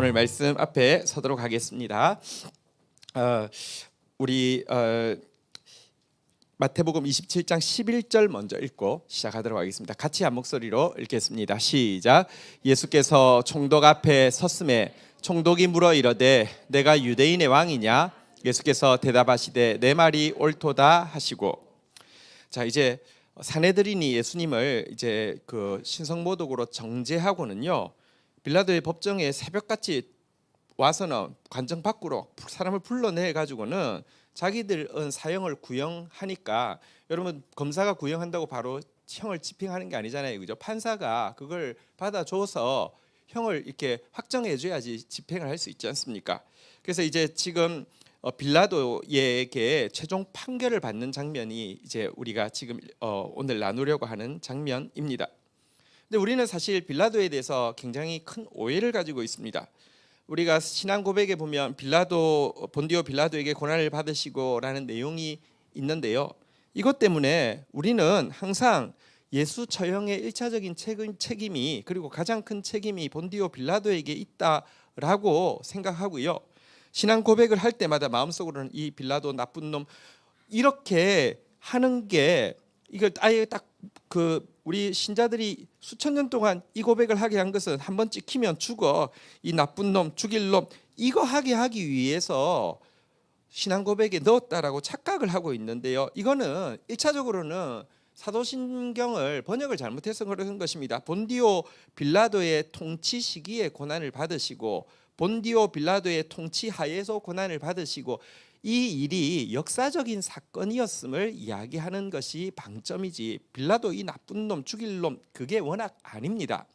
오늘 말씀 앞에 서도록 하겠습니다. 우리 마태복음 27장 11절 먼저 읽고 시작하도록 하겠습니다. 같이 한 목소리로 읽겠습니다. 시작. 예수께서 총독 앞에 섰음에 총독이 물어 이르되 내가 유대인의 왕이냐? 예수께서 대답하시되 내 말이 옳도다 하시고. 자, 이제 산헤드린이 예수님을 이제 그 신성모독으로 정죄하고는요, 빌라도의 법정에 새벽같이 와서는 관정 밖으로 사람을 불러내 가지고는 자기들은 사형을 구형하니까, 여러분 검사가 구형한다고 바로 형을 집행하는 게 아니잖아요, 그죠? 판사가 그걸 받아줘서 형을 이렇게 확정해 줘야지 집행을 할 수 있지 않습니까? 그래서 이제 지금 빌라도에게 최종 판결을 받는 장면이 이제 우리가 지금 오늘 나누려고 하는 장면입니다. 근데 우리는 사실 빌라도에 대해서 굉장히 큰 오해를 가지고 있습니다. 우리가 신앙 고백에 보면 본디오 빌라도에게 고난을 받으시고라는 내용이 있는데요, 이것 때문에 우리는 항상 예수 처형의 1차적인 책임이, 그리고 가장 큰 책임이 본디오 빌라도에게 있다라고 생각하고요, 신앙 고백을 할 때마다 마음속으로는 이 빌라도 나쁜 놈 이렇게 하는 게, 이걸 아예 딱 우리 신자들이 수천 년 동안 이 고백을 하게 한 것은 한 번 찍히면 죽어, 이 나쁜 놈, 죽일 놈, 이거 하게 하기 위해서 신앙 고백에 넣었다라고 착각을 하고 있는데요, 이거는 1차적으로는 사도신경을 번역을 잘못해서 그런 것입니다. 본디오 빌라도의 통치 시기에 고난을 받으시고, 본디오 빌라도의 통치 하에서 고난을 받으시고, 이 일이 역사적인 사건이었음을 이야기하는 것이 방점이지, 빌라도 이 나쁜 놈, 죽일 놈, 그게 워낙 아닙니다.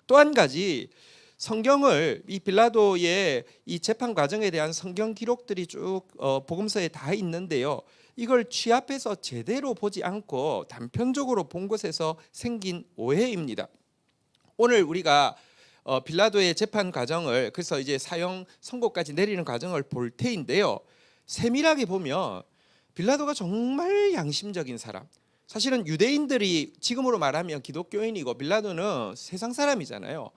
또 한 가지, 성경을, 이 빌라도의 이 재판 과정에 대한 성경 기록들이 쭉 복음서에 다 있는데요, 이걸 취합해서 제대로 보지 않고 단편적으로 본 것에서 생긴 오해입니다. 오늘 우리가 빌라도의 재판 과정을, 그래서 이제 사형 선고까지 내리는 과정을 볼 테인데요, 세밀하게 보면 빌라도가 정말 양심적인 사람, 사실은 유대인들이 지금으로 말하면 기독교인이고 빌라도는 세상 사람이잖아요.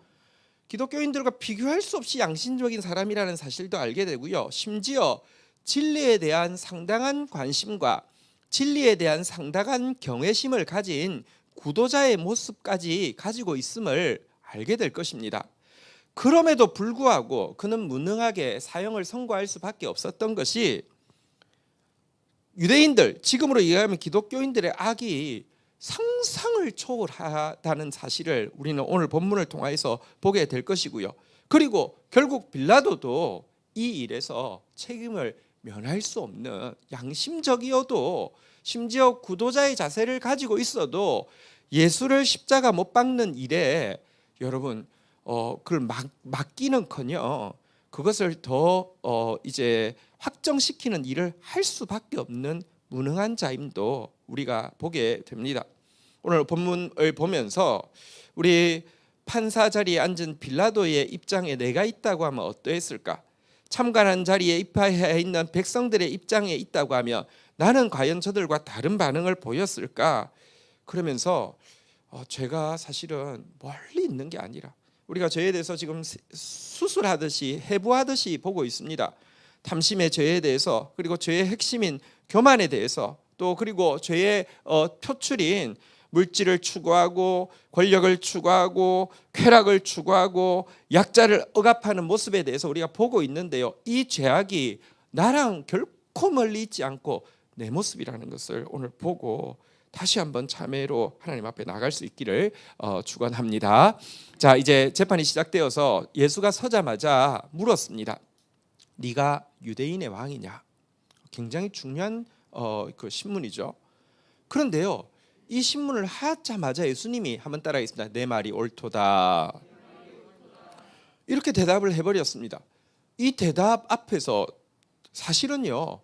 기독교인들과 비교할 수 없이 양심적인 사람이라는 사실도 알게 되고요, 심지어 진리에 대한 상당한 관심과 진리에 대한 상당한 경외심을 가진 구도자의 모습까지 가지고 있음을 알게 될 것입니다. 그럼에도 불구하고 그는 무능하게 사형을 선고할 수밖에 없었던 것이, 유대인들, 지금으로 이해하면 기독교인들의 악이 상상을 초월하다는 사실을 우리는 오늘 본문을 통해서 보게 될 것이고요, 그리고 결국 빌라도도 이 일에서 책임을 면할 수 없는, 양심적이어도 심지어 구도자의 자세를 가지고 있어도 예수를 십자가 못 박는 일에 여러분 그걸 맡기는커녕 그것을 더 이제 확정시키는 일을 할 수밖에 없는 무능한 자임도 우리가 보게 됩니다. 오늘 본문을 보면서 우리 판사 자리에 앉은 빌라도의 입장에 내가 있다고 하면 어떠했을까? 참관한 자리에 입하에 있는 백성들의 입장에 있다고 하면 나는 과연 저들과 다른 반응을 보였을까? 그러면서 죄가 사실은 멀리 있는 게 아니라, 우리가 죄에 대해서 지금 수술하듯이 해부하듯이 보고 있습니다. 탐심의 죄에 대해서, 그리고 죄의 핵심인 교만에 대해서, 또 그리고 죄의 표출인 물질을 추구하고 권력을 추구하고 쾌락을 추구하고 약자를 억압하는 모습에 대해서 우리가 보고 있는데요, 이 죄악이 나랑 결코 멀리 있지 않고 내 모습이라는 것을 오늘 보고 다시 한번 참회로 하나님 앞에 나갈 수 있기를 축원합니다. 자, 이제 재판이 시작되어서 예수가 서자마자 물었습니다. 네가 유대인의 왕이냐? 굉장히 중요한 그 신문이죠. 그런데요, 이 신문을 하자마자 예수님이, 한번 따라하겠습니다. 내 말이 옳도다, 이렇게 대답을 해버렸습니다. 이 대답 앞에서 사실은요,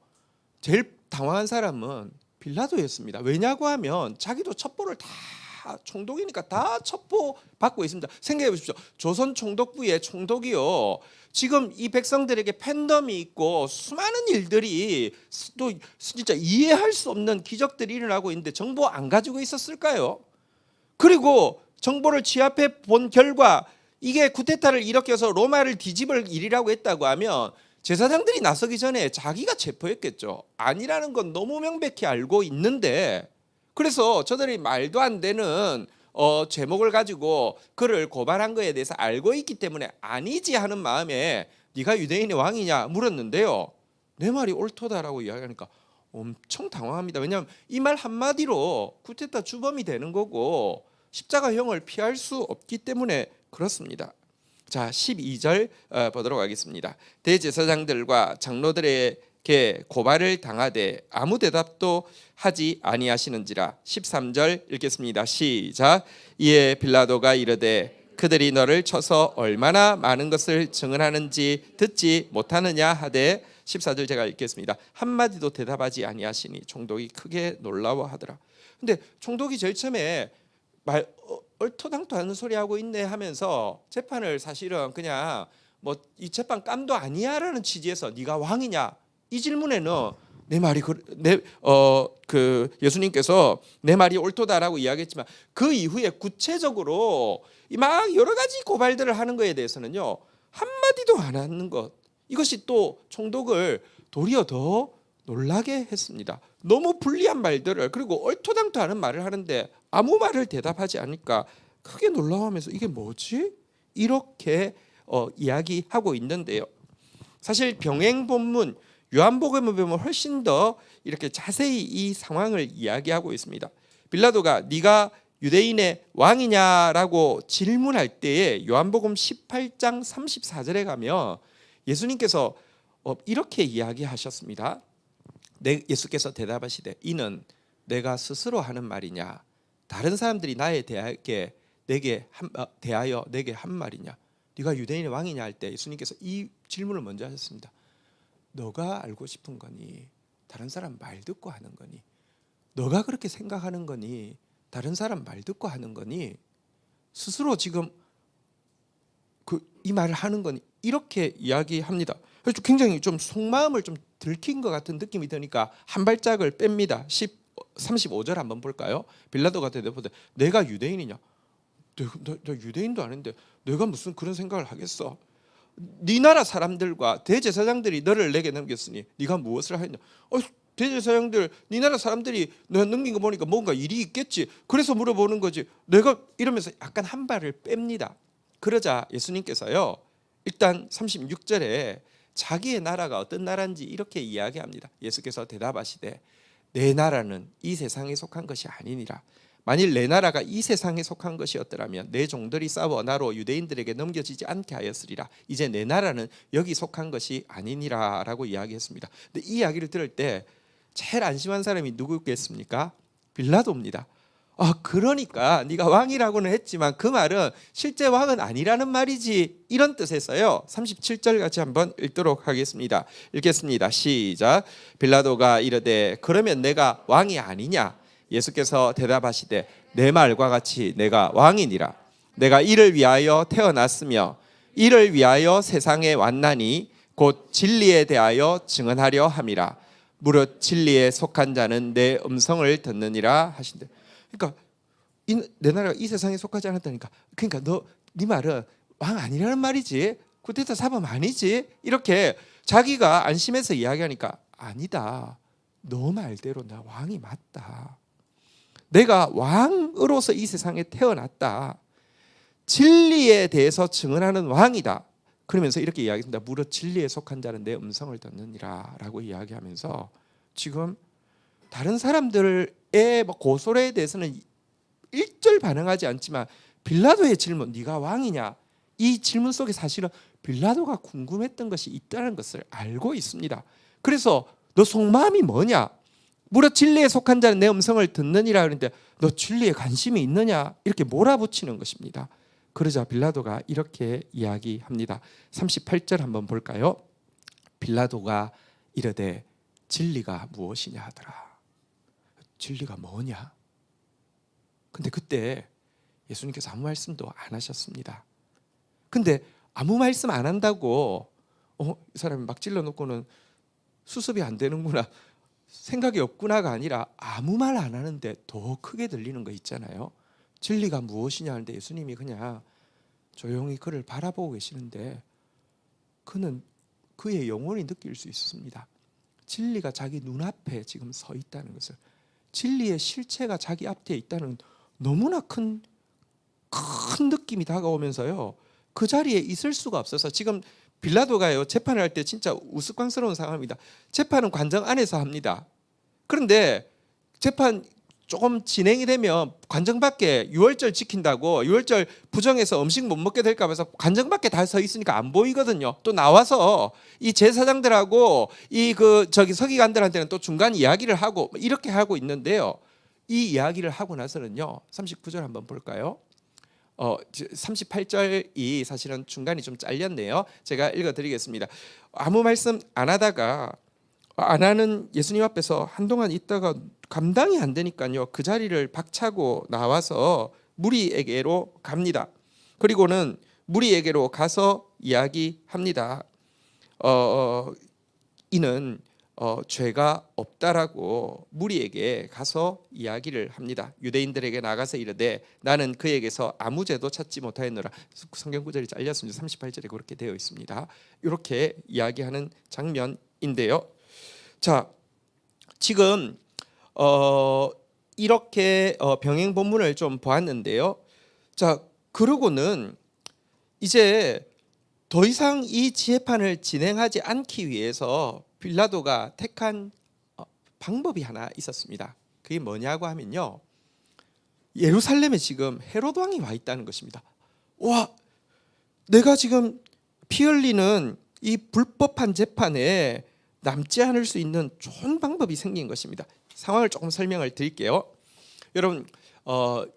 제일 당황한 사람은 빌라도였습니다. 왜냐고 하면 자기도 첩보를 다, 총독이니까 다 첩보 받고 있습니다. 생각해 보십시오. 조선 총독부의 총독이요, 지금 이 백성들에게 팬덤이 있고 수많은 일들이, 또 진짜 이해할 수 없는 기적들이 일어나고 있는데 정보 안 가지고 있었을까요? 그리고 정보를 취합해 본 결과 이게 쿠데타를 일으켜서 로마를 뒤집을 일이라고 했다고 하면 제사장들이 나서기 전에 자기가 체포했겠죠. 아니라는 건 너무 명백히 알고 있는데, 그래서 저들이 말도 안 되는 제목을 가지고 그를 고발한 거에 대해서 알고 있기 때문에 아니지 하는 마음에 네가 유대인의 왕이냐 물었는데요, 내 말이 옳도다라고 이야기하니까 엄청 당황합니다. 왜냐하면 이 말 한마디로 쿠데타 주범이 되는 거고 십자가형을 피할 수 없기 때문에 그렇습니다. 자, 12절 보도록 하겠습니다. 대제사장들과 장로들에게 고발을 당하되 아무 대답도 하지 아니하시는지라. 13절 읽겠습니다. 시작. 이에 빌라도가 이르되 그들이 너를 쳐서 얼마나 많은 것을 증언하는지 듣지 못하느냐 하되, 14절 제가 읽겠습니다. 한마디도 대답하지 아니하시니 총독이 크게 놀라워하더라. 근데 총독이 제일 처음에 얼토당토 하는 소리 하고 있네 하면서 재판을 사실은 그냥 뭐 이 재판 깜도 아니야라는 취지에서 네가 왕이냐 이 질문에는 내 말이 예수님께서 내 말이 옳도다라고 이야기했지만 그 이후에 구체적으로 막 여러 가지 고발들을 하는 것에 대해서는요 한마디도 안 하는 것, 이것이 또 총독을 도리어 더 놀라게 했습니다. 너무 불리한 말들을, 그리고 얼토당토 하는 말을 하는데 아무 말을 대답하지 않으니까 크게 놀라워하면서 이게 뭐지? 이렇게 이야기하고 있는데요. 사실 병행 본문 요한복음을 보면 훨씬 더 이렇게 자세히 이 상황을 이야기하고 있습니다. 빌라도가 네가 유대인의 왕이냐라고 질문할 때에 요한복음 18장 34절에 가면 예수님께서 이렇게 이야기하셨습니다. 예수께서 대답하시되 이는 내가 스스로 하는 말이냐 다른 사람들이 나에 대하여 내게 한 말이냐. 네가 유대인의 왕이냐 할 때 예수님께서 이 질문을 먼저 하셨습니다. 너가 알고 싶은 거니 다른 사람 말 듣고 하는 거니, 너가 그렇게 생각하는 거니 다른 사람 말 듣고 하는 거니, 스스로 지금 이 말을 하는 거니, 이렇게 이야기합니다. 그래서 굉장히 좀 속마음을 좀 들킨 것 같은 느낌이 드니까 한 발짝을 뺍니다. 35절 한번 볼까요? 빌라도가 대답하되 내가 유대인이냐? 너 유대인도 아닌데 내가 무슨 그런 생각을 하겠어? 네 나라 사람들과 대제사장들이 너를 내게 넘겼으니 네가 무엇을 하였냐? 대제사장들 네 나라 사람들이 내가 넘긴 거 보니까 뭔가 일이 있겠지. 그래서 물어보는 거지. 내가 이러면서 약간 한 발을 뺍니다. 그러자 예수님께서요 일단 36절에 자기의 나라가 어떤 나라인지 이렇게 이야기합니다. 예수께서 대답하시되 내 나라는 이 세상에 속한 것이 아니니라. 만일 내 나라가 이 세상에 속한 것이었더라면 내 종들이 싸워 나로 유대인들에게 넘겨지지 않게 하였으리라. 이제 내 나라는 여기 속한 것이 아니니라 라고 이야기했습니다. 근데 이 이야기를 들을 때 제일 안심한 사람이 누구겠습니까? 빌라도입니다. 그러니까 네가 왕이라고는 했지만 그 말은 실제 왕은 아니라는 말이지, 이런 뜻에서요 37절 같이 한번 읽도록 하겠습니다. 읽겠습니다. 시작. 빌라도가 이르되 그러면 내가 왕이 아니냐? 예수께서 대답하시되 내 말과 같이 내가 왕이니라. 내가 이를 위하여 태어났으며 이를 위하여 세상에 왔나니 곧 진리에 대하여 증언하려 함이라. 무릇 진리에 속한 자는 내 음성을 듣느니라 하신대. 그러니까 내 나라가 이 세상에 속하지 않았다니까. 그러니까 네 말은 왕 아니라는 말이지, 쿠데타 사범 아니지, 이렇게 자기가 안심해서 이야기하니까 아니다. 너 말대로 나 왕이 맞다. 내가 왕으로서 이 세상에 태어났다. 진리에 대해서 증언하는 왕이다. 그러면서 이렇게 이야기합니다. 무릇 진리에 속한 자는 내 음성을 듣느니라 라고 이야기하면서 지금 다른 사람들의 고소에 대해서는 일절 반응하지 않지만 빌라도의 질문, 네가 왕이냐? 이 질문 속에 사실은 빌라도가 궁금했던 것이 있다는 것을 알고 있습니다. 그래서 너 속마음이 뭐냐? 무릇 진리에 속한 자는 내 음성을 듣느니라 그러는데 너 진리에 관심이 있느냐? 이렇게 몰아붙이는 것입니다. 그러자 빌라도가 이렇게 이야기합니다. 38절 한번 볼까요? 빌라도가 이르되 진리가 무엇이냐 하더라. 진리가 뭐냐? 근데 그때 예수님께서 아무 말씀도 안 하셨습니다. 근데 아무 말씀 안 한다고 이 사람이 막 찔러놓고는 수습이 안 되는구나, 생각이 없구나가 아니라 아무 말 안 하는데 더 크게 들리는 거 있잖아요. 진리가 무엇이냐 하는데 예수님이 그냥 조용히 그를 바라보고 계시는데 그는 그의 영혼이 느낄 수 있습니다. 진리가 자기 눈앞에 지금 서 있다는 것을, 진리의 실체가 자기 앞에 있다는 너무나 큰 느낌이 다가오면서요, 그 자리에 있을 수가 없어서 지금 빌라도가요 재판을 할 때 진짜 우스꽝스러운 상황입니다. 재판은 관정 안에서 합니다. 그런데 재판 조금 진행이 되면 관정 밖에 유월절 지킨다고 유월절 부정해서 음식 못 먹게 될까 봐서 관정 밖에 다 서 있으니까 안 보이거든요. 또 나와서 이 제사장들하고 이 서기관들한테는 또 중간 이야기를 하고 이렇게 하고 있는데요. 이 이야기를 하고 나서는요, 39절 한번 볼까요? 38절이 사실은 중간이 좀 잘렸네요. 제가 읽어드리겠습니다. 아무 말씀 안 하다가 안 하는 예수님 앞에서 한동안 있다가 감당이 안 되니까요, 그 자리를 박차고 나와서 무리에게로 갑니다. 그리고는 무리에게로 가서 이야기합니다. 이는 죄가 없다라고 무리에게 가서 이야기를 합니다. 유대인들에게 나가서 이르되 나는 그에게서 아무 죄도 찾지 못하였노라. 성경 구절이 잘렸습니다. 38절에 그렇게 되어 있습니다. 이렇게 이야기하는 장면인데요. 자, 지금 이렇게 병행 본문을 좀 보았는데요. 자, 그러고는 이제 더 이상 이 재판을 진행하지 않기 위해서 빌라도가 택한 방법이 하나 있었습니다. 그게 뭐냐고 하면요, 예루살렘에 지금 헤롯 왕이 와 있다는 것입니다. 와, 내가 지금 피 흘리는 이 불법한 재판에 남지 않을 수 있는 좋은 방법이 생긴 것입니다. 상황을 조금 설명을 드릴게요. 여러분,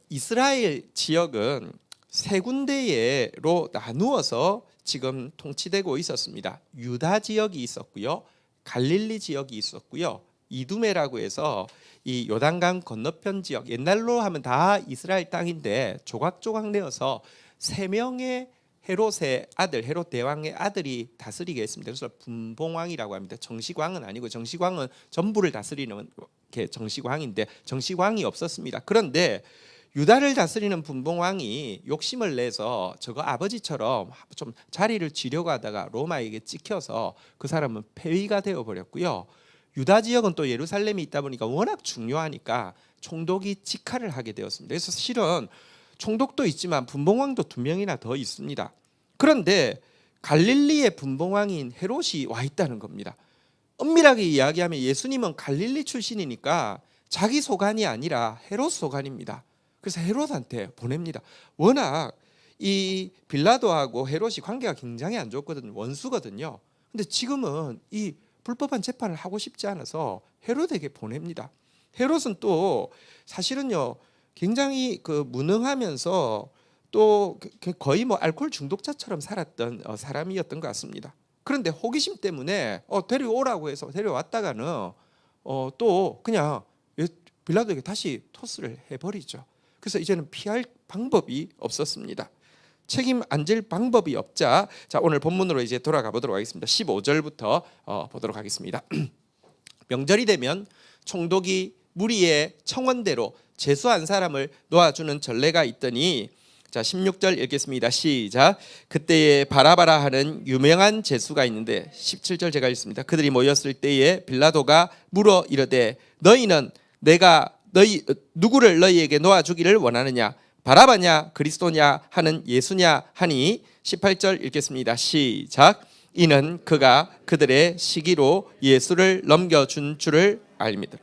이스라엘 지역은 세 군데로 나누어서 지금 통치되고 있었습니다. 유다 지역이 있었고요, 갈릴리 지역이 있었고요, 이두메라고 해서 이 요단강 건너편 지역, 옛날로 하면 다 이스라엘 땅인데 조각조각 내어서 세 명의 헤롯의 아들, 헤롯 대왕의 아들이 다스리게 했습니다. 그래서 분봉왕이라고 합니다. 정식왕은 아니고, 정식왕은 전부를 다스리는 게 정식왕인데 정식왕이 없었습니다. 그런데 유다를 다스리는 분봉왕이 욕심을 내서 저거 아버지처럼 좀 자리를 쥐려고 하다가 로마에게 찍혀서 그 사람은 폐위가 되어 버렸고요. 유다 지역은 또 예루살렘이 있다 보니까 워낙 중요하니까 총독이 직할을 하게 되었습니다. 그래서 실은 총독도 있지만 분봉왕도 2명이나 더 있습니다. 그런데 갈릴리의 분봉왕인 헤롯이 와 있다는 겁니다. 엄밀하게 이야기하면 예수님은 갈릴리 출신이니까 자기 소관이 아니라 헤롯 소관입니다. 그래서 헤롯한테 보냅니다. 워낙 이 빌라도하고 헤롯이 관계가 굉장히 안 좋거든요. 원수거든요. 근데 지금은 이 불법한 재판을 하고 싶지 않아서 헤롯에게 보냅니다. 헤롯은 또 사실은요, 굉장히 무능하면서 또 거의 알코올 중독자처럼 살았던 사람이었던 것 같습니다. 그런데 호기심 때문에 데려오라고 해서 데려왔다가는 또 그냥 빌라도에게 다시 토스를 해버리죠. 그래서 이제는 피할 방법이 없었습니다. 책임 안 질 방법이 없자, 자, 오늘 본문으로 이제 돌아가 보도록 하겠습니다. 15절부터 보도록 하겠습니다. 명절이 되면 총독이 무리의 청원대로 제수한 사람을 놓아주는 전례가 있더니, 자, 16절 읽겠습니다. 시작. 그때에 바라바라 하는 유명한 제수가 있는데, 17절 제가 읽습니다. 그들이 모였을 때에 빌라도가 물어 이르되 너희는 내가 누구를 너희에게 놓아주기를 원하느냐, 바라바냐 그리스도냐 하는 예수냐 하니, 18절 읽겠습니다. 시작. 이는 그가 그들의 시기로 예수를 넘겨준 줄을 알미들.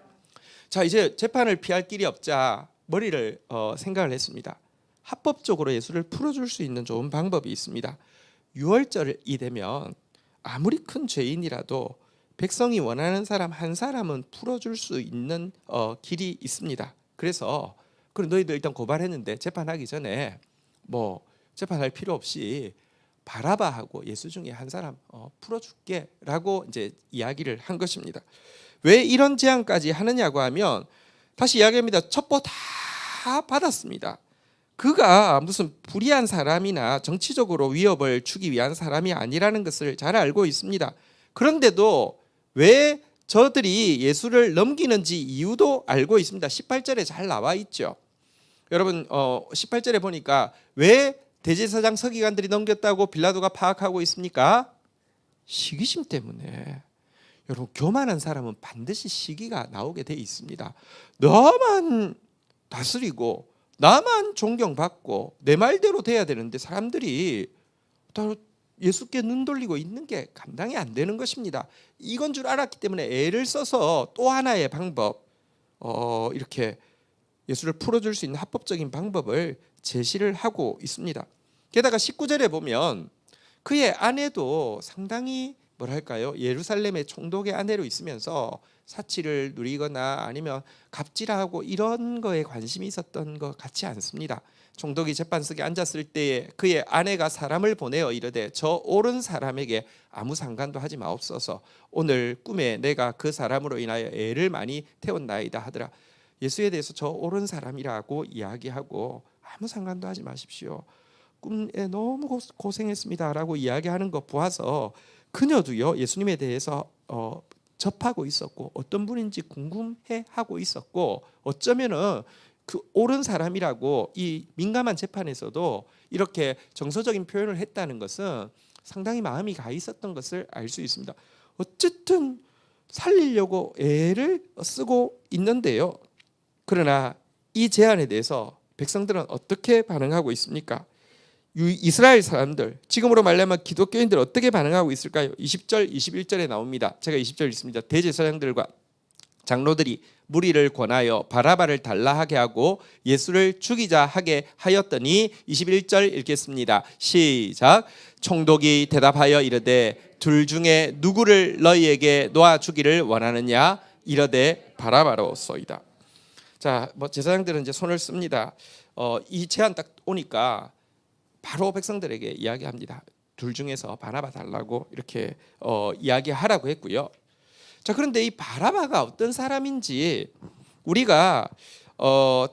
자, 이제 재판을 피할 길이 없자 머리를 생각을 했습니다. 합법적으로 예수를 풀어줄 수 있는 좋은 방법이 있습니다. 유월절이 되면 아무리 큰 죄인이라도 백성이 원하는 사람 한 사람은 풀어줄 수 있는 길이 있습니다. 그래서 그럼 너희들 일단 고발했는데 재판하기 전에 재판할 필요 없이 바라바하고 예수 중에 한 사람 풀어줄게라고 이제 이야기를 한 것입니다. 왜 이런 제안까지 하느냐고 하면, 다시 이야기합니다. 첩보 다 받았습니다. 그가 무슨 불의한 사람이나 정치적으로 위협을 주기 위한 사람이 아니라는 것을 잘 알고 있습니다. 그런데도 왜 저들이 예수를 넘기는지 이유도 알고 있습니다. 18절에 잘 나와 있죠. 여러분, 18절에 보니까 왜 대제사장 서기관들이 넘겼다고 빌라도가 파악하고 있습니까? 시기심 때문에. 여러분, 교만한 사람은 반드시 시기가 나오게 돼 있습니다. 나만 다스리고 나만 존경받고 내 말대로 돼야 되는데 사람들이 다 예수께 눈 돌리고 있는 게 감당이 안 되는 것입니다. 이건 줄 알았기 때문에 애를 써서 또 하나의 방법, 이렇게 예수를 풀어줄 수 있는 합법적인 방법을 제시를 하고 있습니다. 게다가 19절에 보면 그의 아내도 상당히 뭐랄까요, 예루살렘의 총독의 아내로 있으면서 사치를 누리거나 아니면 갑질하고 이런 거에 관심이 있었던 것 같지 않습니다. 총독이 재판석에 앉았을 때에 그의 아내가 사람을 보내어 이르되 저 옳은 사람에게 아무 상관도 하지 마옵소서. 오늘 꿈에 내가 그 사람으로 인하여 애를 많이 태웠나이다 하더라. 예수에 대해서 저 옳은 사람이라고 이야기하고 아무 상관도 하지 마십시오. 꿈에 너무 고생했습니다라고 이야기하는 거 보아서 그녀도요, 예수님에 대해서 접하고 있었고 어떤 분인지 궁금해하고 있었고 어쩌면은 그 옳은 사람이라고 이 민감한 재판에서도 이렇게 정서적인 표현을 했다는 것은 상당히 마음이 가 있었던 것을 알 수 있습니다. 어쨌든 살리려고 애를 쓰고 있는데요. 그러나 이 제안에 대해서 백성들은 어떻게 반응하고 있습니까? 이스라엘 사람들, 지금으로 말하면 기독교인들 어떻게 반응하고 있을까요? 20절, 21절에 나옵니다. 제가 20절 읽습니다. 대제사장들과 장로들이 무리를 권하여 바라바를 달라 하게 하고 예수를 죽이자 하게 하였더니 21절 읽겠습니다. 시작. 총독이 대답하여 이르되 둘 중에 누구를 너희에게 놓아 주기를 원하느냐? 이르되 바라바로소이다. 자, 제사장들은 이제 손을 씁니다. 이 제안 딱 오니까 바로 백성들에게 이야기합니다. 둘 중에서 바라바 달라고 이렇게 이야기하라고 했고요. 자, 그런데 이 바라바가 어떤 사람인지 우리가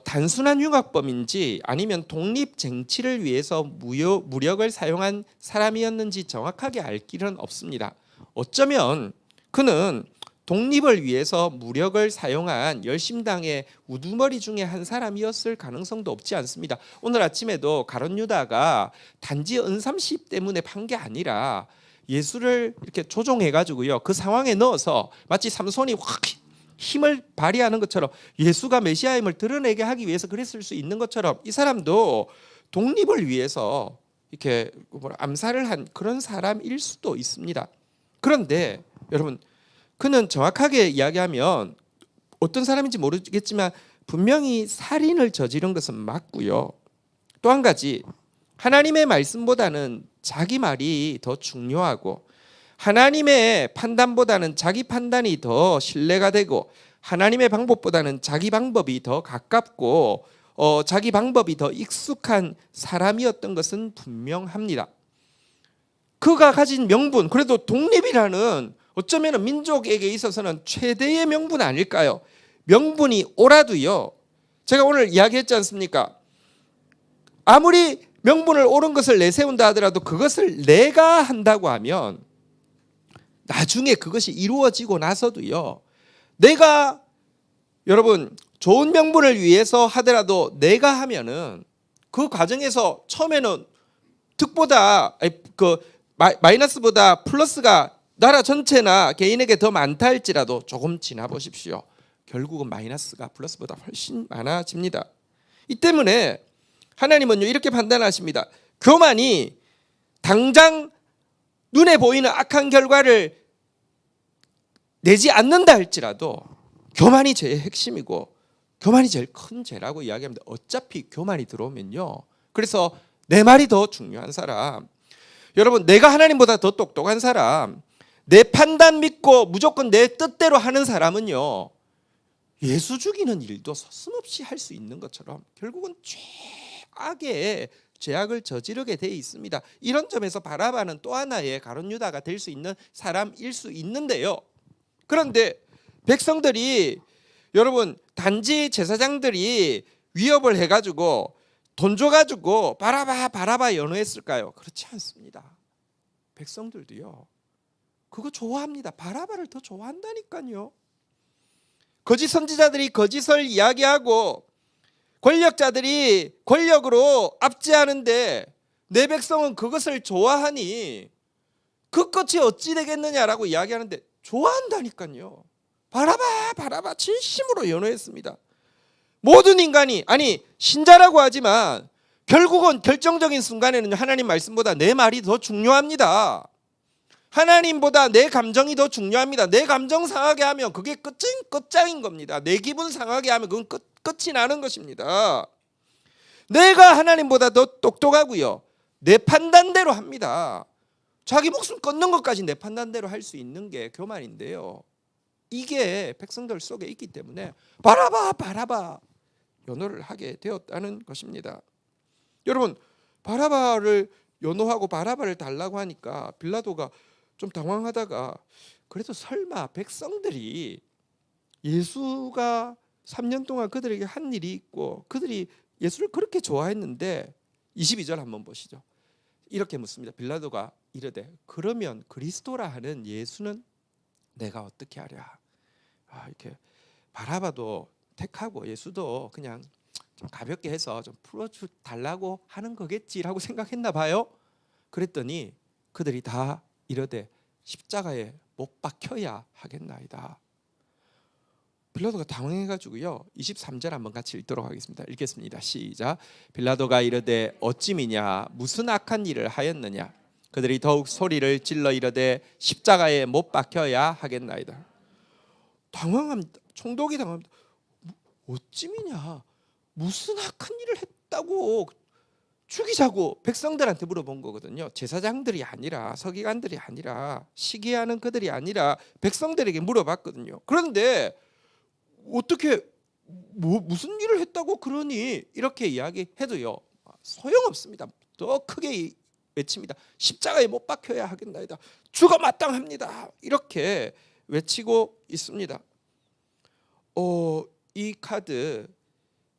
단순한 흉악범인지 아니면 독립 쟁취를 위해서 무력을 사용한 사람이었는지 정확하게 알 길은 없습니다. 어쩌면 그는 독립을 위해서 무력을 사용한 열심당의 우두머리 중에 한 사람이었을 가능성도 없지 않습니다. 오늘 아침에도 가룟 유다가 단지 은삼시 때문에 판 게 아니라 예수를 이렇게 조종해가지고요, 그 상황에 넣어서 마치 삼손이 확 힘을 발휘하는 것처럼 예수가 메시아임을 드러내게 하기 위해서 그랬을 수 있는 것처럼 이 사람도 독립을 위해서 이렇게 암살을 한 그런 사람일 수도 있습니다. 그런데 여러분, 그는 정확하게 이야기하면 어떤 사람인지 모르겠지만 분명히 살인을 저지른 것은 맞고요. 또 한 가지, 하나님의 말씀보다는 자기 말이 더 중요하고 하나님의 판단보다는 자기 판단이 더 신뢰가 되고 하나님의 방법보다는 자기 방법이 더 가깝고 자기 방법이 더 익숙한 사람이었던 것은 분명합니다. 그가 가진 명분, 그래도 독립이라는 어쩌면 민족에게 있어서는 최대의 명분 아닐까요? 명분이 옳아도요, 제가 오늘 이야기했지 않습니까? 아무리 명분을 옳은 것을 내세운다 하더라도 그것을 내가 한다고 하면 나중에 그것이 이루어지고 나서도요, 내가 여러분 좋은 명분을 위해서 하더라도 내가 하면은 그 과정에서 처음에는 득보다 마이너스보다 플러스가 나라 전체나 개인에게 더 많다 할지라도 조금 지나 보십시오. 결국은 마이너스가 플러스보다 훨씬 많아집니다. 이 때문에 하나님은요, 이렇게 판단하십니다. 교만이 당장 눈에 보이는 악한 결과를 내지 않는다 할지라도 교만이 죄의 핵심이고 교만이 제일 큰 죄라고 이야기합니다. 어차피 교만이 들어오면요, 그래서 내 말이 더 중요한 사람, 여러분 내가 하나님보다 더 똑똑한 사람, 내 판단 믿고 무조건 내 뜻대로 하는 사람은요, 예수 죽이는 일도 서슴없이 할 수 있는 것처럼 결국은 최악의 죄악을 저지르게 돼 있습니다. 이런 점에서 바라바는 또 하나의 가룟 유다가 될 수 있는 사람일 수 있는데요. 그런데 백성들이, 여러분 단지 제사장들이 위협을 해가지고 돈 줘가지고 바라바 연호했을까요? 그렇지 않습니다. 백성들도요, 그거 좋아합니다. 바라바를 더 좋아한다니까요. 거짓 선지자들이 거짓을 이야기하고 권력자들이 권력으로 압제하는데 내 백성은 그것을 좋아하니 그 끝이 어찌 되겠느냐라고 이야기하는데 좋아한다니까요. 바라바 바라바 진심으로 연호했습니다. 모든 인간이, 아니 신자라고 하지만 결국은 결정적인 순간에는 하나님 말씀보다 내 말이 더 중요합니다. 하나님보다 내 감정이 더 중요합니다. 내 감정 상하게 하면 그게 끝장인 겁니다. 내 기분 상하게 하면 그건 끝이 나는 것입니다. 내가 하나님보다 더 똑똑하고요, 내 판단대로 합니다. 자기 목숨 끊는 것까지 내 판단대로 할 수 있는 게 교만인데요, 이게 백성들 속에 있기 때문에 바라바 바라바 연호를 하게 되었다는 것입니다. 여러분, 바라바를 연호하고 바라바를 달라고 하니까 빌라도가 좀 당황하다가, 그래도 설마 백성들이 예수가 3년 동안 그들에게 한 일이 있고 그들이 예수를 그렇게 좋아했는데, 22절 한번 보시죠. 이렇게 묻습니다. 빌라도가 이르되 그러면 그리스도라 하는 예수는 내가 어떻게 하랴. 이렇게 바라바도 택하고 예수도 그냥 좀 가볍게 해서 좀 풀어주 달라고 하는 거겠지라고 생각했나 봐요. 그랬더니 그들이 다 이르되 십자가에 못 박혀야 하겠나이다. 빌라도가 당황해가지고요, 23절 한번 같이 읽도록 하겠습니다. 읽겠습니다. 시작. 빌라도가 이르되 어찌미냐, 무슨 악한 일을 하였느냐. 그들이 더욱 소리를 질러 이르되 십자가에 못 박혀야 하겠나이다. 당황합니다. 총독이 당황합니다. 어찌미냐, 무슨 악한 일을 했다고 죽이자고 백성들한테 물어본 거거든요. 제사장들이 아니라, 서기관들이 아니라, 시기하는 그들이 아니라 백성들에게 물어봤거든요. 그런데 어떻게 무슨 일을 했다고 그러니 이렇게 이야기해도요 소용없습니다. 더 크게 외칩니다. 십자가에 못 박혀야 하겠나이다. 죽어 마땅합니다. 이렇게 외치고 있습니다. 이 카드,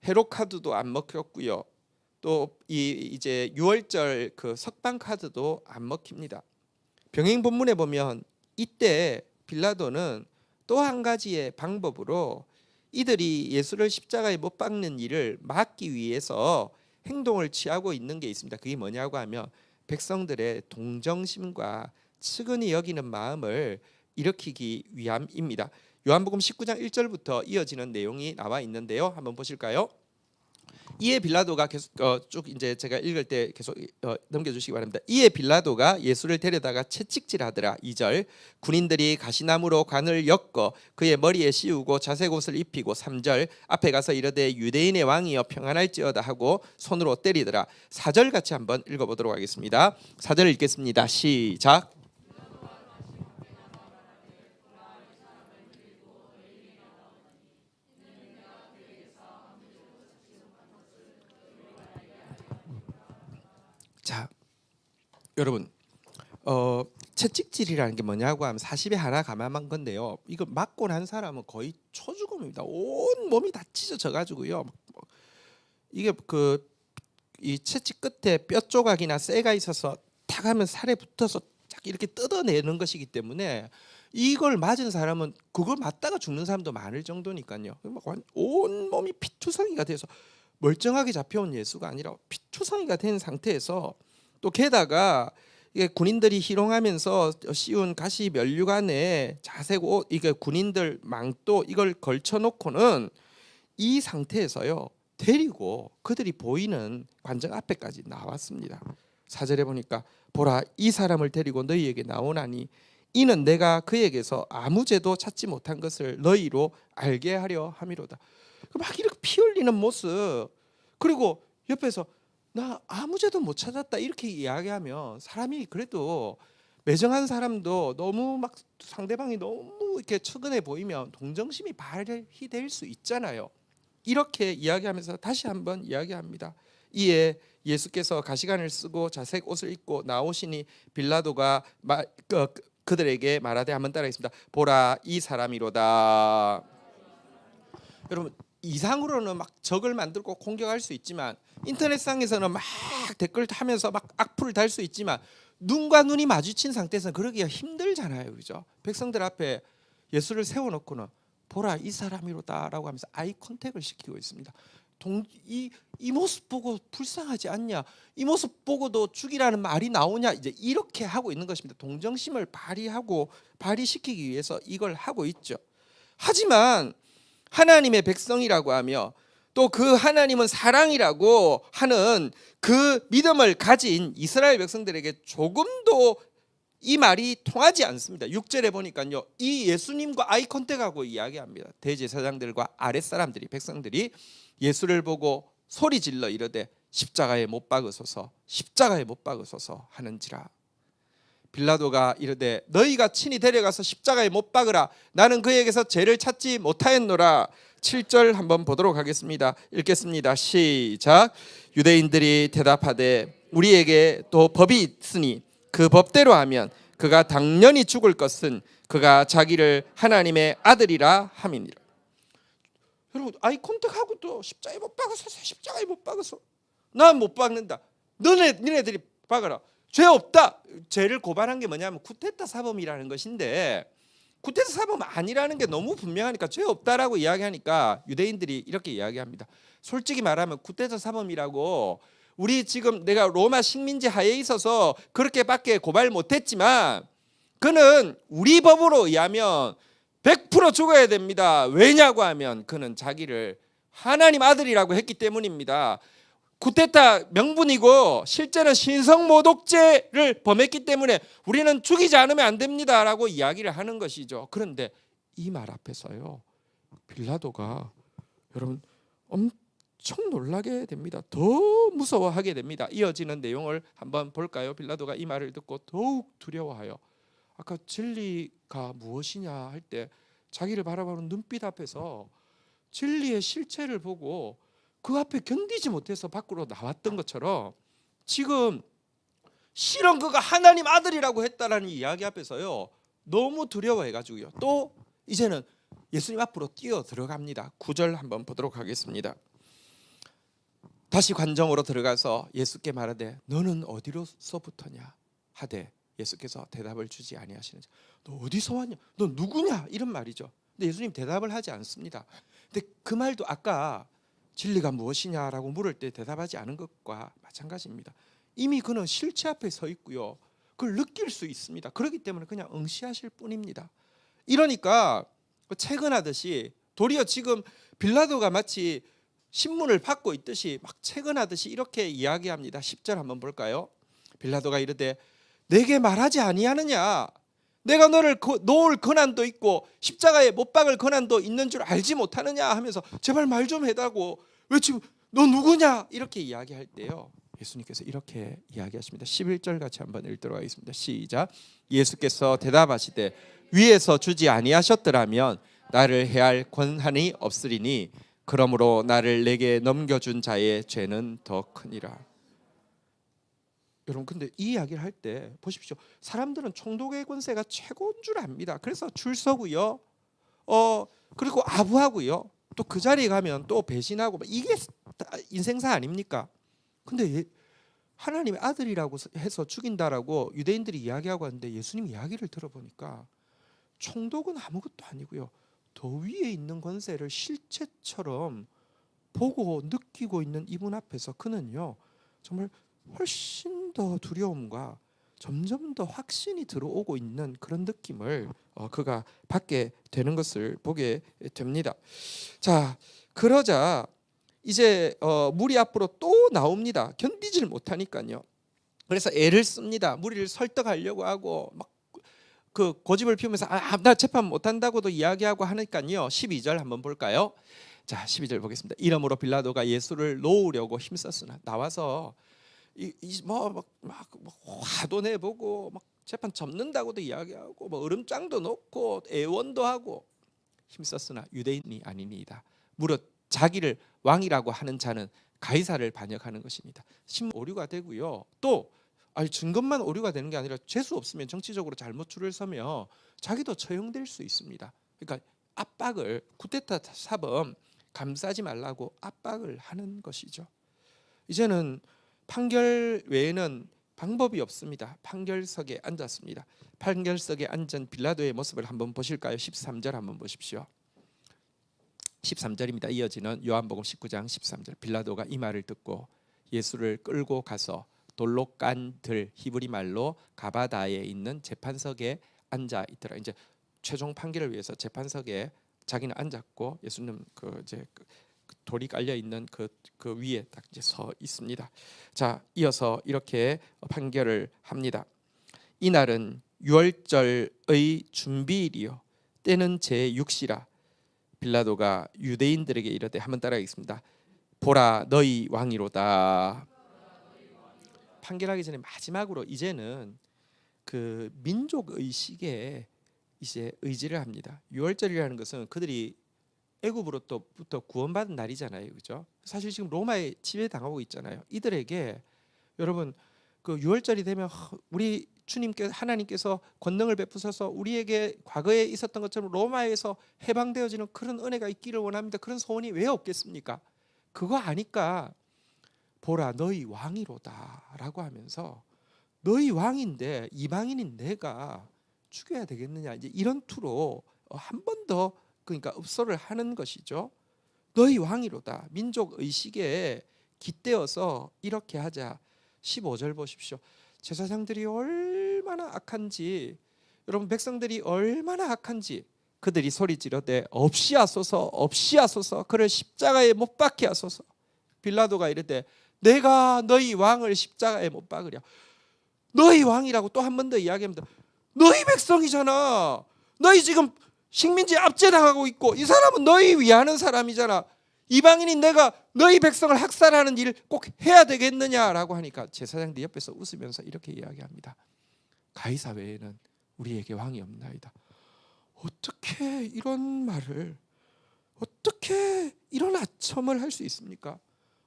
헤롯 카드도 안 먹혔고요, 또 이제 6월절 그 석방 카드도 안 먹힙니다. 병행 본문에 보면 이때 빌라도는 또 한 가지의 방법으로 이들이 예수를 십자가에 못 박는 일을 막기 위해서 행동을 취하고 있는 게 있습니다. 그게 뭐냐고 하면 백성들의 동정심과 측은히 여기는 마음을 일으키기 위함입니다. 요한복음 19장 1절부터 이어지는 내용이 나와 있는데요, 한번 보실까요? 이에 빌라도가 계속 쭉 이제 제가 읽을 때 계속 넘겨주시기 바랍니다. 이에 빌라도가 예수를 데려다가 채찍질하더라. 2절. 군인들이 가시나무로 관을 엮어 그의 머리에 씌우고 자색 옷을 입히고, 3절. 앞에 가서 이르되 유대인의 왕이여 평안할지어다 하고 손으로 때리더라. 4절 같이 한번 읽어보도록 하겠습니다. 4절 읽겠습니다. 시작. 자, 여러분, 채찍질이라는 게 뭐냐고 하면 40에 하나 감안한 건데요, 이거 맞고 난 사람은 거의 초죽음입니다. 온 몸이 다 찢어져 가지고요, 이게 이 채찍 끝에 뼈 조각이나 쇠가 있어서 탁 하면 살에 붙어서 쫙 이렇게 뜯어내는 것이기 때문에 이걸 맞은 사람은 그걸 맞다가 죽는 사람도 많을 정도니까요. 온 몸이 피투성이가 돼서 멀쩡하게 잡혀온 예수가 아니라 피투성이가 된 상태에서, 또 게다가 이게 군인들이 희롱하면서 씌운 가시 면류관에 자색 옷, 이게 군인들 망토 이걸 걸쳐놓고는 이 상태에서요 데리고 그들이 보이는 관정 앞에까지 나왔습니다. 4절에 보니까 보라, 이 사람을 데리고 너희에게 나오나니 이는 내가 그에게서 아무 죄도 찾지 못한 것을 너희로 알게 하려 함이로다. 막 이렇게 피 흘리는 모습, 그리고 옆에서 나 아무 죄도 못 찾았다 이렇게 이야기하면 사람이, 그래도 매정한 사람도 너무 막 상대방이 너무 이렇게 측은해 보이면 동정심이 발휘될 수 있잖아요. 이렇게 이야기하면서 다시 한번 이야기합니다. 이에 예수께서 가시관을 쓰고 자색 옷을 입고 나오시니 빌라도가 그들에게 말하되, 한번 따라하겠습니다. 보라, 이 사람이로다. 여러분, 이상으로는 막 적을 만들고 공격할 수 있지만, 인터넷상에서는 막 댓글 하면서 막 악플을 달 수 있지만, 눈과 눈이 마주친 상태에서는 그러기가 힘들잖아요, 그죠? 백성들 앞에 예수를 세워놓고는 보라, 이 사람이로다라고 하면서 아이 컨택을 시키고 있습니다. 이 모습 보고 불쌍하지 않냐? 이 모습 보고도 죽이라는 말이 나오냐? 이제 이렇게 하고 있는 것입니다. 동정심을 발휘시키기 위해서 이걸 하고 있죠. 하지만 하나님의 백성이라고 하며 또 그 하나님은 사랑이라고 하는 그 믿음을 가진 이스라엘 백성들에게 조금도 이 말이 통하지 않습니다. 6절에 보니까요, 이 예수님과 아이 컨택하고 이야기합니다. 대제사장들과 아랫사람들이, 백성들이 예수를 보고 소리 질러 이르되 십자가에 못 박으소서, 십자가에 못 박으소서 하는지라. 빌라도가 이르되 너희가 친히 데려가서 십자가에 못 박으라. 나는 그에게서 죄를 찾지 못하였노라. 7절 한번 보도록 하겠습니다. 읽겠습니다. 시작. 유대인들이 대답하되 우리에게 또 법이 있으니 그 법대로 하면 그가 당연히 죽을 것은 그가 자기를 하나님의 아들이라 함이니라. 여러분, 아이 컨택하고 또 십자가에 못 박으소서, 십자가에 못 박으소. 난 못 박는다. 너네들이 박아라. 죄 없다. 죄를 고발한 게 뭐냐면 쿠데타 사범이라는 것인데, 쿠데타 사범 아니라는 게 너무 분명하니까 죄 없다라고 이야기하니까 유대인들이 이렇게 이야기합니다. 솔직히 말하면 쿠데타 사범이라고 우리 지금 내가 로마 식민지 하에 있어서 그렇게밖에 고발 못했지만 그는 우리 법으로 의하면 100% 죽어야 됩니다. 왜냐고 하면 그는 자기를 하나님 아들이라고 했기 때문입니다. 쿠데타 명분이고 실제는 신성모독죄를 범했기 때문에 우리는 죽이지 않으면 안 됩니다라고 이야기를 하는 것이죠. 그런데 이 말 앞에서요, 빌라도가 여러분 엄청 놀라게 됩니다. 더 무서워하게 됩니다. 이어지는 내용을 한번 볼까요? 빌라도가 이 말을 듣고 더욱 두려워하여 아까 진리가 무엇이냐 할 때 자기를 바라보는 눈빛 앞에서 진리의 실체를 보고 그 앞에 견디지 못해서 밖으로 나왔던 것처럼 지금 실은 그가 하나님 아들이라고 했다라는 이야기 앞에서요 너무 두려워해가지고요 또 이제는 예수님 앞으로 뛰어 들어갑니다. 9절 한번 보도록 하겠습니다. 다시 관정으로 들어가서 예수께 말하되 너는 어디로서부터냐 하되 예수께서 대답을 주지 아니하시는지. 너 어디서 왔냐? 너 누구냐? 이런 말이죠. 근데 예수님 대답을 하지 않습니다. 근데 그 말도 아까 진리가 무엇이냐라고 물을 때 대답하지 않은 것과 마찬가지입니다. 이미 그는 실체 앞에 서 있고요. 그걸 느낄 수 있습니다. 그렇기 때문에 그냥 응시하실 뿐입니다. 이러니까 채근하듯이 도리어 지금 빌라도가 마치 신문을 받고 있듯이 막 채근하듯이 이렇게 이야기합니다. 10절 한번 볼까요? 빌라도가 이르되 내게 말하지 아니하느냐? 내가 너를 놓을 권한도 있고 십자가에 못 박을 권한도 있는 줄 알지 못하느냐 하면서 제발 말 좀 해달라고 외치고 너 누구냐 이렇게 이야기할 때요 예수님께서 이렇게 이야기하십니다. 11절 같이 한번 읽도록 하겠습니다. 시작. 예수께서 대답하시되 위에서 주지 아니하셨더라면 나를 해할 권한이 없으리니 그러므로 나를 내게 넘겨준 자의 죄는 더 크니라. 여러분 근데 이 이야기를 할 때 보십시오. 사람들은 총독의 권세가 최고인 줄 압니다. 그래서 줄 서고요. 그리고 아부하고요. 또 그 자리에 가면 또 배신하고 이게 인생사 아닙니까? 근데 하나님의 아들이라고 해서 죽인다라고 유대인들이 이야기하고 하는데 예수님 이야기를 들어보니까 총독은 아무것도 아니고요. 더 위에 있는 권세를 실체처럼 보고 느끼고 있는 이분 앞에서 그는요. 정말 훨씬 더 두려움과 점점 더 확신이 들어오고 있는 그런 느낌을 그가 받게 되는 것을 보게 됩니다. 자, 그러자 이제 무리 앞으로 또 나옵니다. 견디질 못하니까요. 그래서 애를 씁니다. 무리를 설득하려고 하고 막 그 고집을 피우면서 나 재판 못한다고도 이야기하고 하니까요. 12절 한번 볼까요? 자, 12절 보겠습니다. 이러므로 빌라도가 예수를 놓으려고 힘썼으나 나와서 막 화도 내보고 막 재판 접는다고도 이야기하고 뭐 얼음장도 놓고 애원도 하고 힘썼으나 유대인이 아니니이다. 무릇 자기를 왕이라고 하는 자는 가이사를 반역하는 것입니다. 오류가 되고요. 또 증거만 오류가 되는 게 아니라 재수 없으면 정치적으로 잘못 줄을 서면 자기도 처형될 수 있습니다. 그러니까 압박을 쿠데타 사범 감싸지 말라고 압박을 하는 것이죠. 이제는 판결 외에는 방법이 없습니다. 판결석에 앉았습니다. 판결석에 앉은 빌라도의 모습을 한번 보실까요? 13절 한번 보십시오. 13절입니다. 이어지는 요한복음 19장 13절. 빌라도가 이 말을 듣고 예수를 끌고 가서 돌로 깐 들, 히브리 말로 가바다에 있는 재판석에 앉아 있더라. 이제 최종 판결을 위해서 재판석에 자기는 앉았고 예수님 돌이 깔려 있는 그 위에 딱 이제 서 있습니다. 자, 이어서 이렇게 판결을 합니다. 이날은 유월절의 준비일이요 때는 제6시라. 빌라도가 유대인들에게 이르되, 한번 따라하겠습니다. 보라 너희 왕이로다. 판결하기 전에 마지막으로 이제는 그 민족 의식에 이제 의지를 합니다. 유월절이라는 것은 그들이 애굽으로부터 구원받은 날이잖아요, 그죠? 사실 지금 로마에 지배당하고 있잖아요. 이들에게 여러분 그 유월절이 되면 우리 주님께서 하나님께서 권능을 베푸셔서 우리에게 과거에 있었던 것처럼 로마에서 해방되어지는 그런 은혜가 있기를 원합니다. 그런 소원이 왜 없겠습니까? 그거 아니까 보라 너희 왕이로다라고 하면서 너희 왕인데 이방인인 내가 죽여야 되겠느냐, 이제 이런 투로 한 번 더 그러니까 읍소를 하는 것이죠. 너희 왕이로다. 민족 의식에 깃대어서 이렇게 하자. 15절 보십시오. 제사장들이 얼마나 악한지, 여러분 백성들이 얼마나 악한지 그들이 소리 지르되 없이 하소서 없이 하소서, 그를 십자가에 못 박게 하소서. 빌라도가 이르되 내가 너희 왕을 십자가에 못 박으랴. 너희 왕이라고 또 한 번 더 이야기합니다. 너희 백성이잖아. 너희 지금 식민지 압제당하고 있고 이 사람은 너희 위하는 사람이잖아. 이방인인 내가 너희 백성을 학살하는 일 꼭 해야 되겠느냐라고 하니까 제사장들 옆에서 웃으면서 이렇게 이야기합니다. 가이사 외에는 우리에게 왕이 없나이다. 어떻게 이런 말을, 어떻게 이런 아첨을 할 수 있습니까?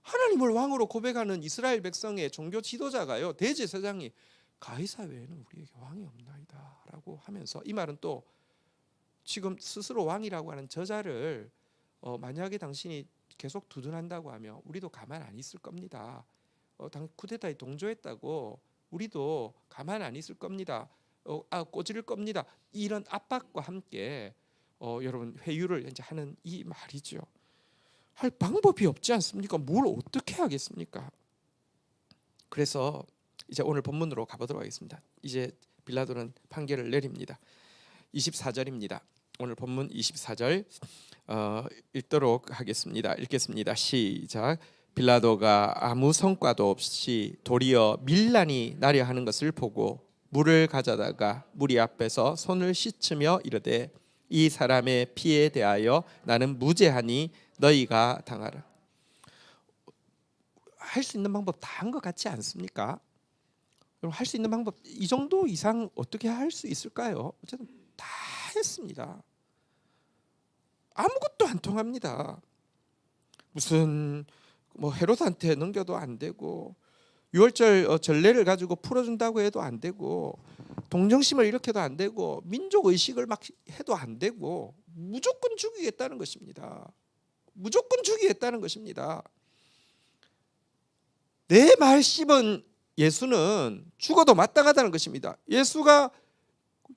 하나님을 왕으로 고백하는 이스라엘 백성의 종교 지도자가요, 대제사장이 가이사 외에는 우리에게 왕이 없나이다 라고 하면서, 이 말은 또 지금 스스로 왕이라고 하는 저자를 만약에 당신이 계속 두둔한다고 하면 우리도 가만 안 있을 겁니다. 쿠데타에 동조했다고 우리도 가만 안 있을 겁니다. 꼬질 겁니다. 이런 압박과 함께 여러분 회유를 이제 하는 이 말이죠. 할 방법이 없지 않습니까? 뭘 어떻게 하겠습니까? 그래서 이제 오늘 본문으로 가보도록 하겠습니다. 이제 빌라도는 판결을 내립니다. 24절입니다. 오늘 본문 24절 읽도록 하겠습니다. 읽겠습니다. 시작. 빌라도가 아무 성과도 없이 도리어 밀란이 나려 하는 것을 보고 물을 가져다가 무리 앞에서 손을 씻으며 이르되 이 사람의 피에 대하여 나는 무죄하니 너희가 당하라. 할 수 있는 방법 다 한 것 같지 않습니까? 그럼 할 수 있는 방법 이 정도 이상 어떻게 할 수 있을까요? 어쨌든 다 했습니다. 아무것도 안 통합니다. 무슨 헤롯한테 넘겨도 안 되고, 유월절 전례를 가지고 풀어준다고 해도 안 되고, 동정심을 일으켜도 안 되고, 민족 의식을 막 해도 안 되고, 무조건 죽이겠다는 것입니다. 무조건 죽이겠다는 것입니다. 내 말 씹은 예수는 죽어도 마땅하다는 것입니다. 예수가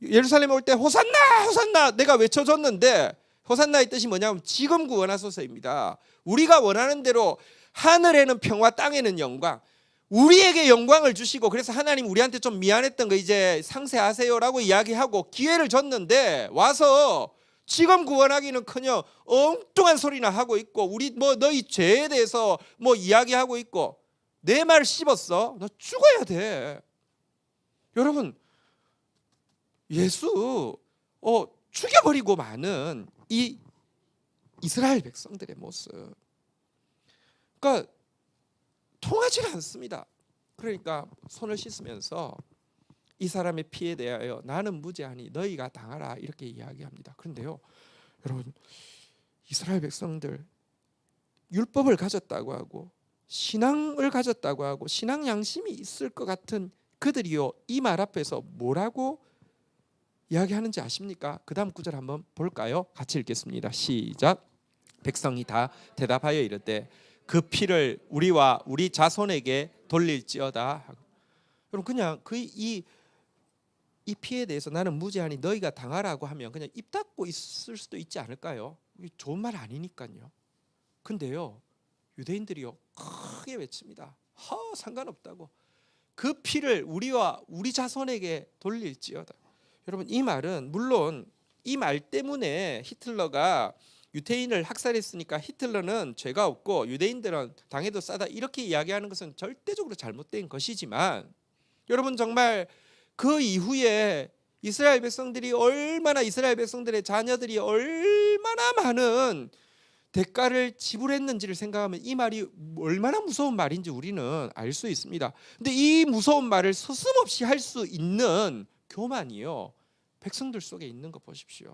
예루살렘에 올 때 호산나 호산나 내가 외쳐줬는데, 호산나의 뜻이 뭐냐면 지금 구원하소서입니다. 우리가 원하는 대로 하늘에는 평화 땅에는 영광, 우리에게 영광을 주시고, 그래서 하나님 우리한테 좀 미안했던 거 이제 상세하세요라고 이야기하고 기회를 줬는데 와서 지금 구원하기는커녕 엉뚱한 소리나 하고 있고, 우리 너희 죄에 대해서 이야기하고 있고, 내 말 씹었어? 너 죽어야 돼. 여러분, 예수 죽여버리고 마는 이 이스라엘 백성들의 모습, 그러니까 통하지 않습니다. 그러니까 손을 씻으면서 이 사람의 피에 대하여 나는 무죄하니 너희가 당하라 이렇게 이야기합니다. 그런데요, 여러분, 이스라엘 백성들 율법을 가졌다고 하고 신앙을 가졌다고 하고 신앙 양심이 있을 것 같은 그들이요, 이 말 앞에서 뭐라고 이야기하는지 아십니까? 그 다음 구절 한번 볼까요? 같이 읽겠습니다. 시작. 백성이 다 대답하여 이르되 그 피를 우리와 우리 자손에게 돌릴지어다. 여러분, 그냥 이 피에 대해서 나는 무죄하니 너희가 당하라고 하면 그냥 입 닫고 있을 수도 있지 않을까요? 좋은 말 아니니까요. 근데요, 유대인들이요 크게 외칩니다. 상관없다고. 그 피를 우리와 우리 자손에게 돌릴지어다. 여러분, 이 말은 물론 이 말 때문에 히틀러가 유태인을 학살했으니까 히틀러는 죄가 없고 유대인들은 당해도 싸다 이렇게 이야기하는 것은 절대적으로 잘못된 것이지만, 여러분 정말 그 이후에 이스라엘 백성들의 자녀들이 얼마나 많은 대가를 지불했는지를 생각하면 이 말이 얼마나 무서운 말인지 우리는 알 수 있습니다. 근데 이 무서운 말을 서슴없이 할 수 있는 교만이요, 백성들 속에 있는 거 보십시오.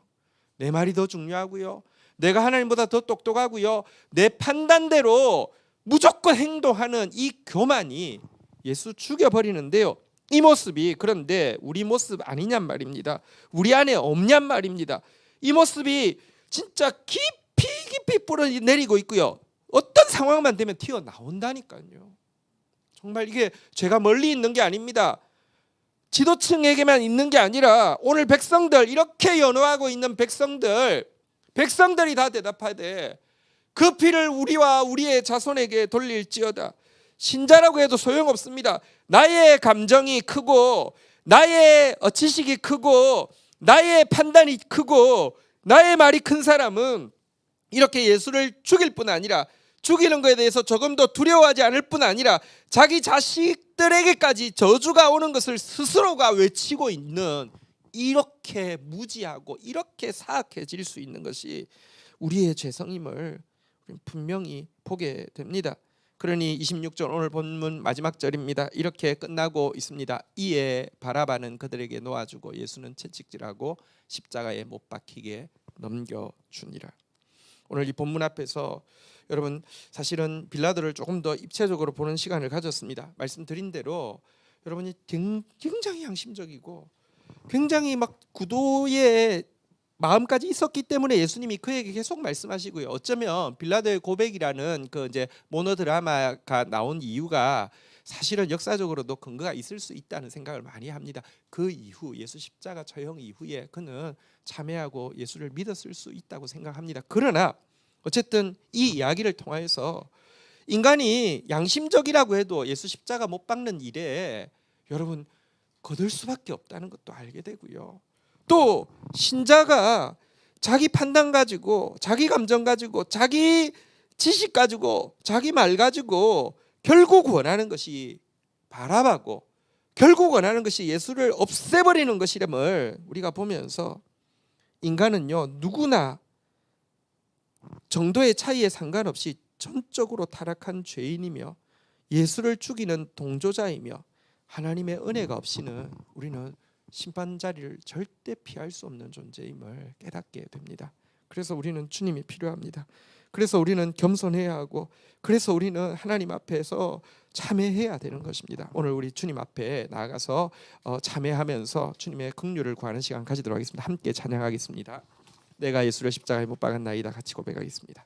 내 말이 더 중요하고요, 내가 하나님보다 더 똑똑하고요, 내 판단대로 무조건 행동하는 이 교만이 예수 죽여버리는데요. 이 모습이 그런데 우리 모습 아니냔 말입니다. 우리 안에 없냔 말입니다. 이 모습이 진짜 깊이 뿌러내리고 있고요, 어떤 상황만 되면 튀어나온다니까요. 정말 이게 죄가 멀리 있는 게 아닙니다. 지도층에게만 있는 게 아니라 오늘 백성들, 이렇게 연호하고 있는 백성들이 다 대답하되 그 피를 우리와 우리의 자손에게 돌릴지어다. 신자라고 해도 소용없습니다. 나의 감정이 크고 나의 지식이 크고 나의 판단이 크고 나의 말이 큰 사람은 이렇게 예수를 죽일 뿐 아니라, 죽이는 것에 대해서 조금도 두려워하지 않을 뿐 아니라 자기 자식들에게까지 저주가 오는 것을 스스로가 외치고 있는, 이렇게 무지하고 이렇게 사악해질 수 있는 것이 우리의 죄성임을 분명히 보게 됩니다. 그러니 26절 오늘 본문 마지막 절입니다. 이렇게 끝나고 있습니다. 이에 바라바는 그들에게 놓아주고 예수는 채찍질하고 십자가에 못 박히게 넘겨주니라. 오늘 이 본문 앞에서 여러분 사실은 빌라도를 조금 더 입체적으로 보는 시간을 가졌습니다. 말씀드린 대로 여러분이 굉장히 양심적이고 굉장히 막 구도의 마음까지 있었기 때문에 예수님이 그에게 계속 말씀하시고요. 어쩌면 빌라도의 고백이라는 그 이제 모노드라마가 나온 이유가 사실은 역사적으로도 근거가 있을 수 있다는 생각을 많이 합니다. 그 이후 예수 십자가 처형 이후에 그는 참회하고 예수를 믿었을 수 있다고 생각합니다. 그러나 어쨌든 이 이야기를 통해서 인간이 양심적이라고 해도 예수 십자가 못 박는 일에 여러분 거둘 수밖에 없다는 것도 알게 되고요. 또 신자가 자기 판단 가지고 자기 감정 가지고 자기 지식 가지고 자기 말 가지고 결국 원하는 것이 바라바고 결국 원하는 것이 예수를 없애버리는 것이름을 우리가 보면서, 인간은요 누구나 정도의 차이에 상관없이 전적으로 타락한 죄인이며 예수를 죽이는 동조자이며 하나님의 은혜가 없이는 우리는 심판 자리를 절대 피할 수 없는 존재임을 깨닫게 됩니다. 그래서 우리는 주님이 필요합니다. 그래서 우리는 겸손해야 하고, 그래서 우리는 하나님 앞에서 참회해야 되는 것입니다. 오늘 우리 주님 앞에 나아가서 참회하면서 주님의 긍휼을 구하는 시간 가지도록 하겠습니다. 함께 찬양하겠습니다. 내가 예수를 십자가에 못 박았나이다 같이 고백하겠습니다.